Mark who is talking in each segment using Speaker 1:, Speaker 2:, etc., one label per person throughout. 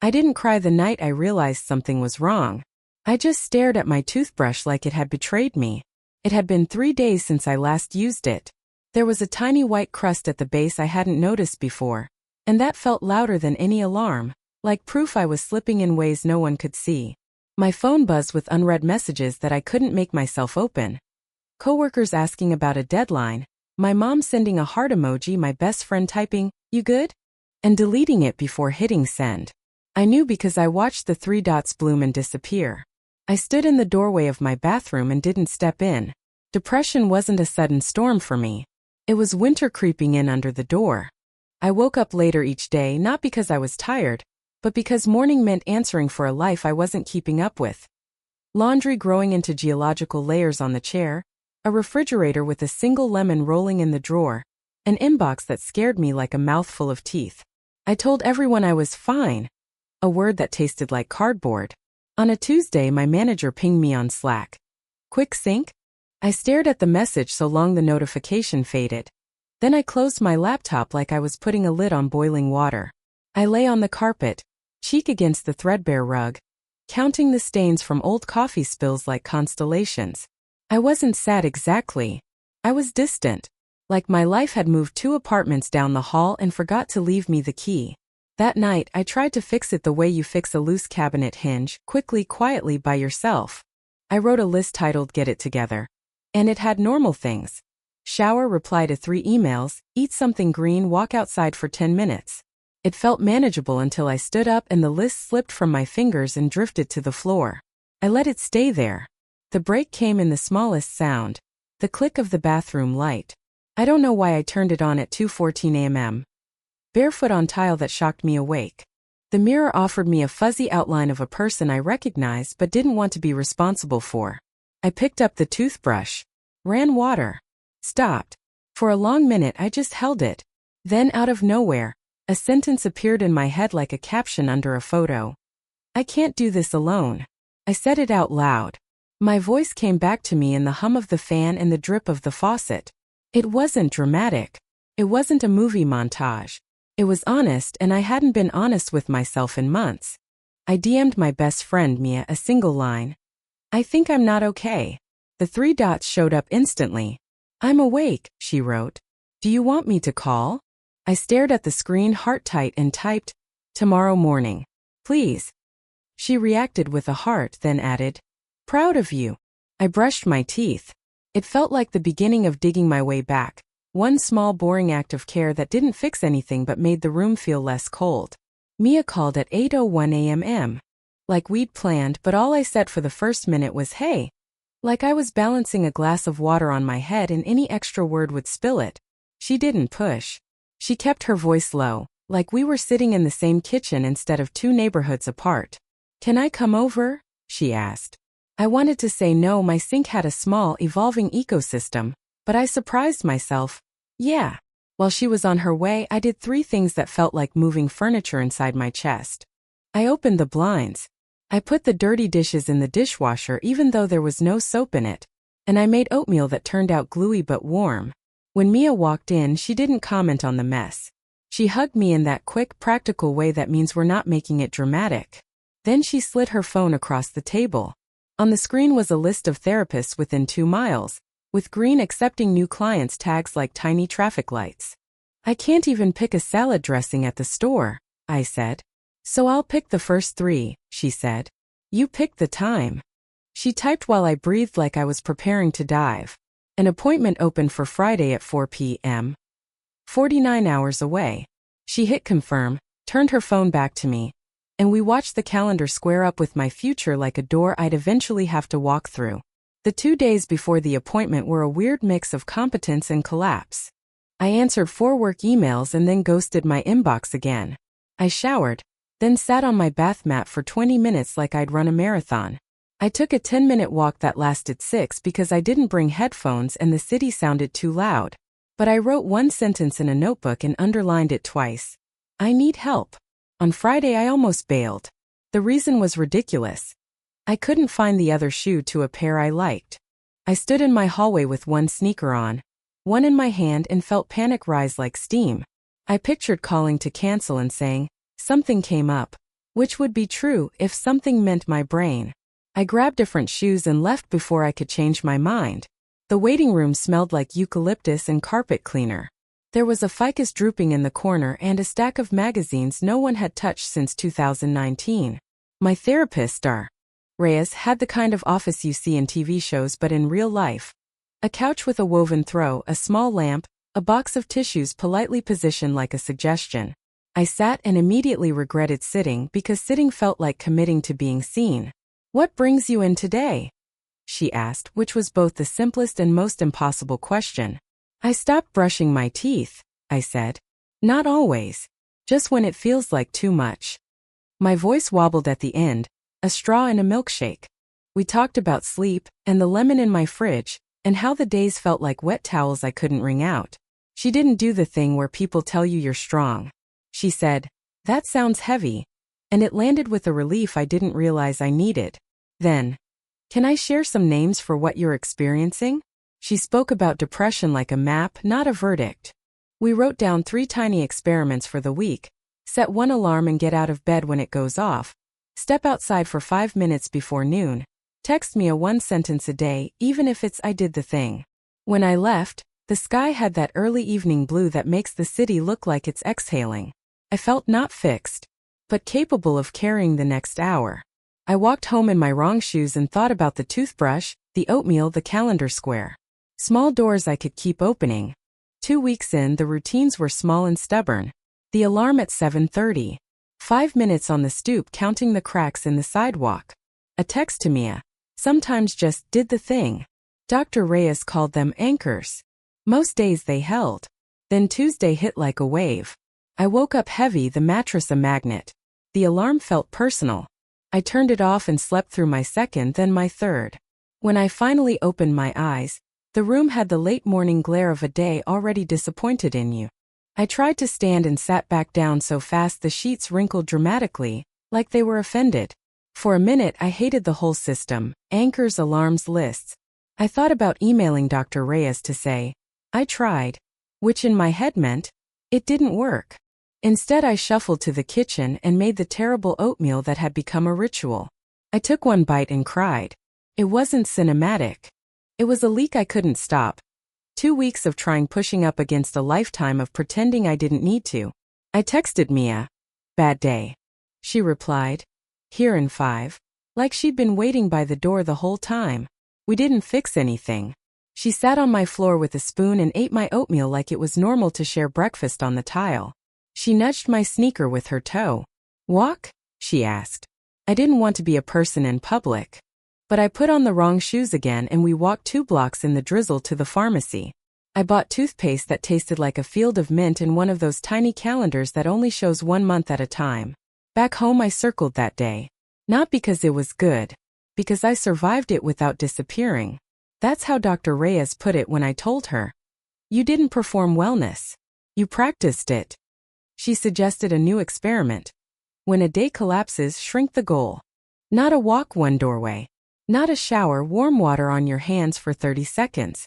Speaker 1: I didn't cry the night I realized something was wrong. I just stared at my toothbrush like it had betrayed me. It had been 3 days since I last used it. There was a tiny white crust at the base I hadn't noticed before, and that felt louder than any alarm, like proof I was slipping in ways no one could see. My phone buzzed with unread messages that I couldn't make myself open. Coworkers asking about a deadline, my mom sending a heart emoji, my best friend typing, "You good?" and deleting it before hitting send. I knew because I watched the 3 dots bloom and disappear. I stood in the doorway of my bathroom and didn't step in. Depression wasn't a sudden storm for me. It was winter creeping in under the door. I woke up later each day not because I was tired, but because morning meant answering for a life I wasn't keeping up with. Laundry growing into geological layers on the chair, a refrigerator with a single lemon rolling in the drawer, an inbox that scared me like a mouthful of teeth. I told everyone I was fine, a word that tasted like cardboard. On a Tuesday, my manager pinged me on Slack. "Quick sync?" I stared at the message so long the notification faded. Then I closed my laptop like I was putting a lid on boiling water. I lay on the carpet, cheek against the threadbare rug, counting the stains from old coffee spills like constellations. I wasn't sad exactly. I was distant, like my life had moved 2 apartments down the hall and forgot to leave me the key. That night, I tried to fix it the way you fix a loose cabinet hinge, quickly, quietly, by yourself. I wrote a list titled "Get It Together." And it had normal things. Shower, reply to 3 emails, eat something green, walk outside for 10 minutes. It felt manageable until I stood up and the list slipped from my fingers and drifted to the floor. I let it stay there. The break came in the smallest sound, the click of the bathroom light. I don't know why I turned it on at 2:14 a.m. Barefoot on tile that shocked me awake. The mirror offered me a fuzzy outline of a person I recognized but didn't want to be responsible for. I picked up the toothbrush, ran water, stopped. For a long minute I just held it. Then out of nowhere, a sentence appeared in my head like a caption under a photo. "I can't do this alone." I said it out loud. My voice came back to me in the hum of the fan and the drip of the faucet. It wasn't dramatic. It wasn't a movie montage. It was honest, and I hadn't been honest with myself in months. I DM'd my best friend Mia a single line. "I think I'm not okay." The 3 dots showed up instantly. "I'm awake," she wrote. "Do you want me to call?" I stared at the screen heart tight and typed, "Tomorrow morning. Please." She reacted with a heart, then added, "Proud of you." I brushed my teeth. It felt like the beginning of digging my way back. One small boring act of care that didn't fix anything but made the room feel less cold. Mia called at 8:01 a.m. Like we'd planned, but all I said for the first minute was "Hey." Like I was balancing a glass of water on my head and any extra word would spill it. She didn't push. She kept her voice low, like we were sitting in the same kitchen instead of 2 neighborhoods apart. "Can I come over?" she asked. I wanted to say no, my sink had a small, evolving ecosystem, but I surprised myself. "Yeah." While she was on her way, I did 3 things that felt like moving furniture inside my chest. I opened the blinds. I put the dirty dishes in the dishwasher even though there was no soap in it, and I made oatmeal that turned out gluey but warm. When Mia walked in, she didn't comment on the mess. She hugged me in that quick, practical way that means we're not making it dramatic. Then she slid her phone across the table. On the screen was a list of therapists within 2 miles, with green accepting new clients tags like tiny traffic lights. "I can't even pick a salad dressing at the store," I said. "So I'll pick the first 3, she said. "You pick the time." She typed while I breathed like I was preparing to dive. An appointment opened for Friday at 4 p.m. 49 hours away. She hit confirm, turned her phone back to me, and we watched the calendar square up with my future like a door I'd eventually have to walk through. The 2 days before the appointment were a weird mix of competence and collapse. I answered 4 work emails and then ghosted my inbox again. I showered, then sat on my bath mat for 20 minutes like I'd run a marathon. I took a 10-minute walk that lasted 6 because I didn't bring headphones and the city sounded too loud. But I wrote 1 sentence in a notebook and underlined it twice. "I need help." On Friday I almost bailed. The reason was ridiculous. I couldn't find the other shoe to a pair I liked. I stood in my hallway with 1 sneaker on, 1 in my hand, and felt panic rise like steam. I pictured calling to cancel and saying, "Something came up." Which would be true if something meant my brain. I grabbed different shoes and left before I could change my mind. The waiting room smelled like eucalyptus and carpet cleaner. There was a ficus drooping in the corner and a stack of magazines no one had touched since 2019. My therapist, Dr. Reyes, had the kind of office you see in TV shows but in real life. A couch with a woven throw, a small lamp, a box of tissues politely positioned like a suggestion. I sat and immediately regretted sitting because sitting felt like committing to being seen. "What brings you in today?" she asked, which was both the simplest and most impossible question. "I stopped brushing my teeth," I said. "Not always. Just when it feels like too much." My voice wobbled at the end, a straw and a milkshake. We talked about sleep, and the lemon in my fridge, and how the days felt like wet towels I couldn't wring out. She didn't do the thing where people tell you you're strong. She said, "That sounds heavy," and it landed with a relief I didn't realize I needed. Then, "Can I share some names for what you're experiencing?" She spoke about depression like a map, not a verdict. We wrote down 3 tiny experiments for the week. Set 1 alarm and get out of bed when it goes off. Step outside for 5 minutes before noon. Text me a 1 sentence a day, even if it's "I did the thing." When I left, the sky had that early evening blue that makes the city look like it's exhaling. I felt not fixed, but capable of carrying the next hour. I walked home in my wrong shoes and thought about the toothbrush, the oatmeal, the calendar square. Small doors I could keep opening. 2 weeks in, the routines were small and stubborn. The alarm at 7:30. 5 minutes on the stoop counting the cracks in the sidewalk. A text to Mia. Sometimes just "did the thing." Dr. Reyes called them anchors. Most days they held. Then Tuesday hit like a wave. I woke up heavy, the mattress a magnet. The alarm felt personal. I turned it off and slept through my second, then my third. When I finally opened my eyes, the room had the late morning glare of a day already disappointed in you. I tried to stand and sat back down so fast the sheets wrinkled dramatically, like they were offended. For a minute I hated the whole system, anchors, alarms, lists. I thought about emailing Dr. Reyes to say, "I tried," which in my head meant, it didn't work. Instead I shuffled to the kitchen and made the terrible oatmeal that had become a ritual. I took 1 bite and cried. It wasn't cinematic. It was a leak I couldn't stop. 2 weeks of trying, pushing up against a lifetime of pretending I didn't need to. I texted Mia. "Bad day." She replied, "Here in 5. Like she'd been waiting by the door the whole time. We didn't fix anything. She sat on my floor with a spoon and ate my oatmeal like it was normal to share breakfast on the tile. She nudged my sneaker with her toe. "Walk?" she asked. I didn't want to be a person in public. But I put on the wrong shoes again and we walked 2 blocks in the drizzle to the pharmacy. I bought toothpaste that tasted like a field of mint and one of those tiny calendars that only shows 1 month at a time. Back home I circled that day. Not because it was good. Because I survived it without disappearing. That's how Dr. Reyes put it when I told her. "You didn't perform wellness. You practiced it." She suggested a new experiment. When a day collapses, shrink the goal. Not a walk, 1 doorway. Not a shower, warm water on your hands for 30 seconds.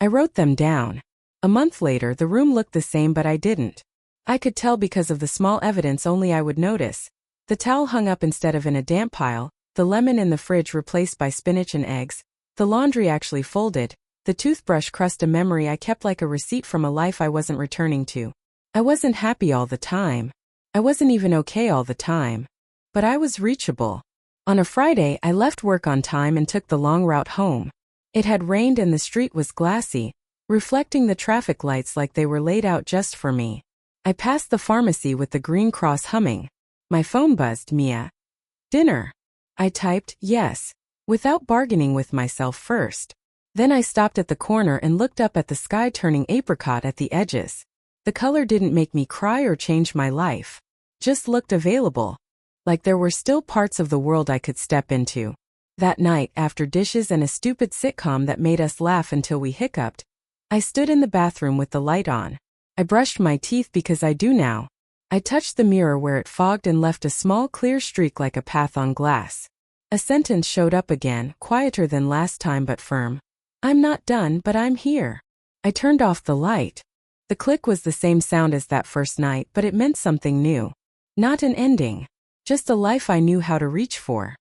Speaker 1: I wrote them down. A month later, the room looked the same, but I didn't. I could tell because of the small evidence only I would notice. The towel hung up instead of in a damp pile, the lemon in the fridge replaced by spinach and eggs, the laundry actually folded, the toothbrush crust a memory I kept like a receipt from a life I wasn't returning to. I wasn't happy all the time. I wasn't even okay all the time. But I was reachable. On a Friday, I left work on time and took the long route home. It had rained and the street was glassy, reflecting the traffic lights like they were laid out just for me. I passed the pharmacy with the green cross humming. My phone buzzed. "Mia. Dinner?" I typed, "Yes," without bargaining with myself first. Then I stopped at the corner and looked up at the sky turning apricot at the edges. The color didn't make me cry or change my life. Just looked available. Like there were still parts of the world I could step into. That night, after dishes and a stupid sitcom that made us laugh until we hiccuped, I stood in the bathroom with the light on. I brushed my teeth because I do now. I touched the mirror where it fogged and left a small clear streak like a path on glass. A sentence showed up again, quieter than last time but firm. "I'm not done, but I'm here." I turned off the light. The click was the same sound as that first night, but it meant something new. Not an ending. Just a life I knew how to reach for.